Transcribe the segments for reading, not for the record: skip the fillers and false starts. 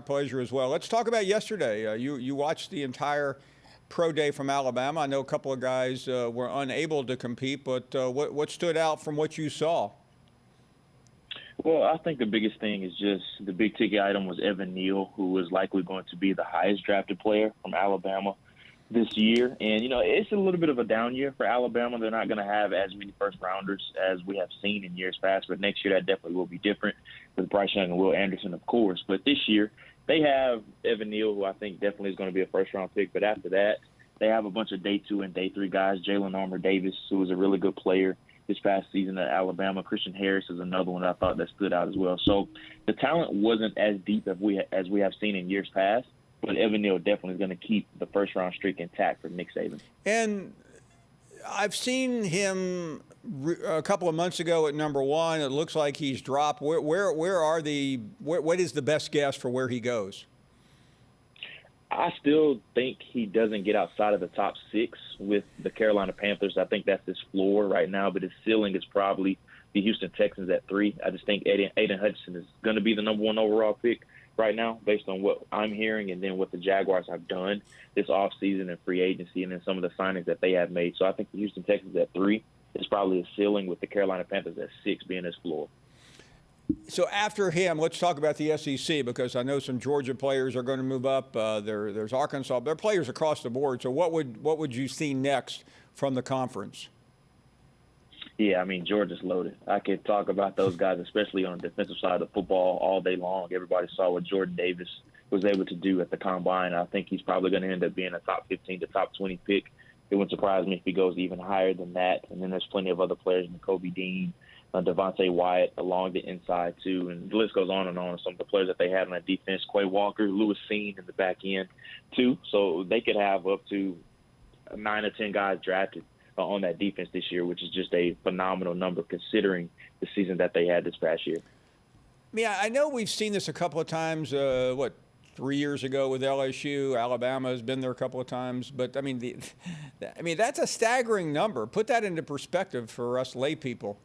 Pleasure as well. Let's talk about yesterday. You watched the entire pro day from Alabama. I know a couple of guys were unable to compete, but what stood out from what you saw? Well, I think the biggest thing is just the big ticket item was Evan Neal, who was likely going to be the highest drafted player from Alabama this year. And, it's a little bit of a down year for Alabama. They're not going to have as many first rounders as we have seen in years past, but next year that definitely will be different with Bryce Young and Will Anderson, of course. But this year they have Evan Neal, who I think definitely is going to be a first round pick. But after that, they have a bunch of day 2 and day 3 guys. Jalen Armour Davis, who is a really good player this past season at Alabama. Christian Harris is another one I thought that stood out as well. So the talent wasn't as deep as we have seen in years past, but Evan Neal definitely is going to keep the first-round streak intact for Nick Saban. And I've seen him a couple of months ago at number 1. It looks like he's dropped. What is the best guess for where he goes? I still think he doesn't get outside of the top 6 with the Carolina Panthers. I think that's his floor right now, but his ceiling is probably the Houston Texans at 3. I just think Aiden Hutchinson is going to be the number 1 overall pick right now based on what I'm hearing and then what the Jaguars have done this offseason and free agency and then some of the signings that they have made. So I think the Houston Texans at 3 is probably his ceiling with the Carolina Panthers at 6 being his floor. So after him, let's talk about the SEC because I know some Georgia players are going to move up. There's Arkansas. There are players across the board. So what would you see next from the conference? Yeah, Georgia's loaded. I could talk about those guys, especially on the defensive side of the football, all day long. Everybody saw what Jordan Davis was able to do at the Combine. I think he's probably going to end up being a top 15 to top 20 pick. It wouldn't surprise me if he goes even higher than that. And then there's plenty of other players, Kobe Dean, Devontae Wyatt along the inside, too. And the list goes on and on. Some of the players that they had on that defense, Quay Walker, Lewis Seen in the back end, too. So they could have up to 9 or 10 guys drafted on that defense this year, which is just a phenomenal number considering the season that they had this past year. Yeah, I know we've seen this a couple of times, 3 years ago with LSU. Alabama has been there a couple of times. But, that's a staggering number. Put that into perspective for us lay people.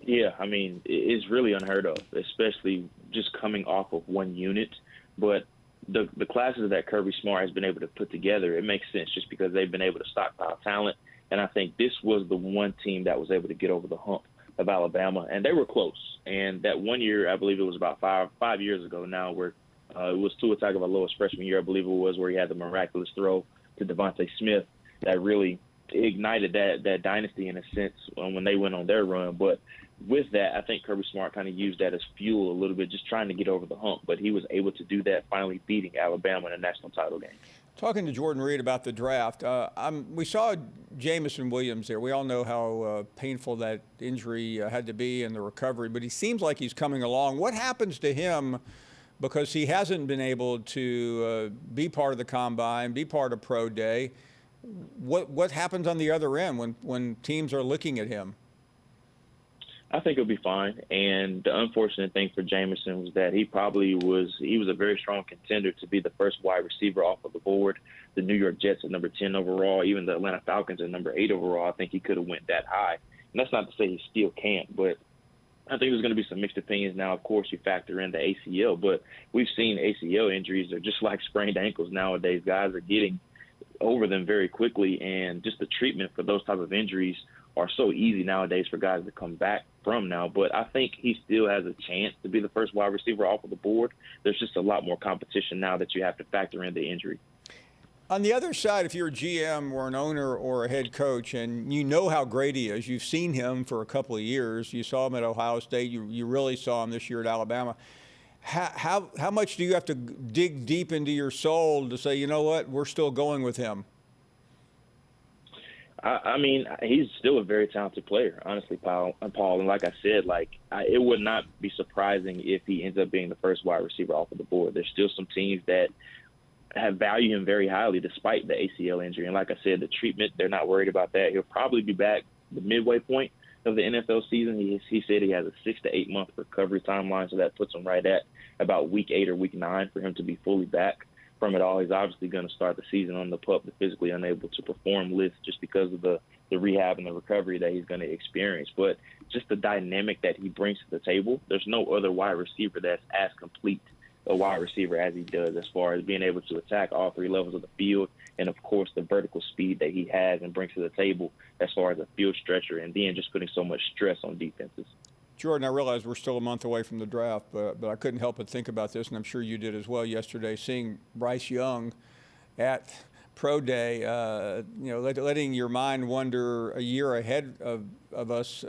Yeah, it's really unheard of, especially just coming off of one unit. But the classes that Kirby Smart has been able to put together, it makes sense just because they've been able to stockpile talent. And I think this was the one team that was able to get over the hump of Alabama. And they were close. And that one year, I believe it was about five years ago now, where it was Tua Tagovailoa's freshman year, I believe it was, where he had the miraculous throw to Devontae Smith that really ignited that dynasty in a sense when they went on their run. But with that, I think Kirby Smart kind of used that as fuel a little bit, just trying to get over the hump. But he was able to do that, finally beating Alabama in a national title game. Talking to Jordan Reid about the draft, we saw Jameson Williams there. We all know how painful that injury had to be and the recovery, but he seems like he's coming along. What happens to him because he hasn't been able to be part of the Combine, be part of Pro Day? What happens on the other end when teams are looking at him? I think he'll be fine. And the unfortunate thing for Jameson was that he was a very strong contender to be the first wide receiver off of the board. The New York Jets at number 10 overall, even the Atlanta Falcons at number 8 overall. I think he could have went that high. And that's not to say he still can't, but I think there's going to be some mixed opinions now. Of course, you factor in the ACL, but we've seen ACL injuries are just like sprained ankles nowadays. Guys are getting over them very quickly, and just the treatment for those type of injuries are so easy nowadays for guys to come back from now. But I think he still has a chance to be the first wide receiver off of the board. There's just a lot more competition now that you have to factor in the injury. On the other side, if you're a GM or an owner or a head coach and you know how great he is, you've seen him for a couple of years, you saw him at Ohio State, you really saw him this year at Alabama, how much do you have to dig deep into your soul to say, you know what, we're still going with him? He's still a very talented player, honestly, Paul. And like I said, it would not be surprising if he ends up being the first wide receiver off of the board. There's still some teams that have valued him very highly despite the ACL injury. And like I said, the treatment, they're not worried about that. He'll probably be back the midway point of the NFL season. He said he has a 6 to 8 month recovery timeline, so that puts him right at about week 8 or week 9 for him to be fully back from it all. He's obviously going to start the season on the PUP, the physically unable to perform list, just because of the rehab and the recovery that he's going to experience. But just the dynamic that he brings to the table, there's no other wide receiver that's as complete a wide receiver as he does, as far as being able to attack all three levels of the field, and of course the vertical speed that he has and brings to the table as far as a field stretcher, and then just putting so much stress on defenses. Jordan, I realize we're still a month away from the draft, but I couldn't help but think about this, and I'm sure you did as well yesterday, seeing Bryce Young at Pro Day, letting your mind wander a year ahead of us.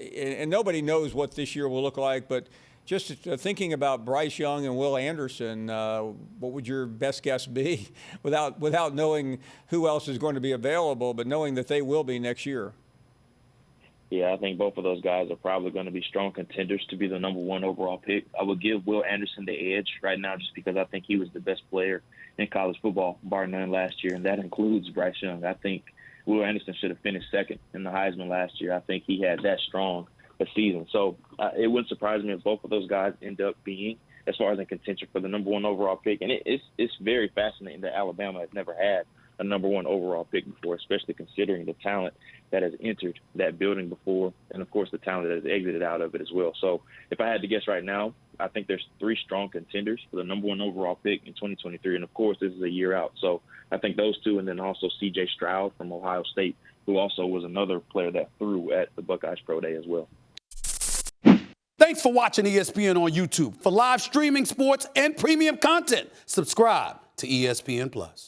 And nobody knows what this year will look like, but just thinking about Bryce Young and Will Anderson, what would your best guess be without knowing who else is going to be available, but knowing that they will be next year? Yeah, I think both of those guys are probably going to be strong contenders to be the number 1 overall pick. I would give Will Anderson the edge right now just because I think he was the best player in college football, bar none, last year, and that includes Bryce Young. I think Will Anderson should have finished second in the Heisman last year. I think he had that strong a season. So it wouldn't surprise me if both of those guys end up being, as far as in contention for the number 1 overall pick. And it's very fascinating that Alabama has never had a number 1 overall pick before, especially considering the talent that has entered that building before, and of course the talent that has exited out of it as well. So if I had to guess right now, I think there's 3 strong contenders for the number 1 overall pick in 2023. And of course, this is a year out. So I think those two, and then also C.J. Stroud from Ohio State, who also was another player that threw at the Buckeyes Pro Day as well. Thanks for watching ESPN on YouTube. For live streaming, sports, and premium content, subscribe to ESPN+.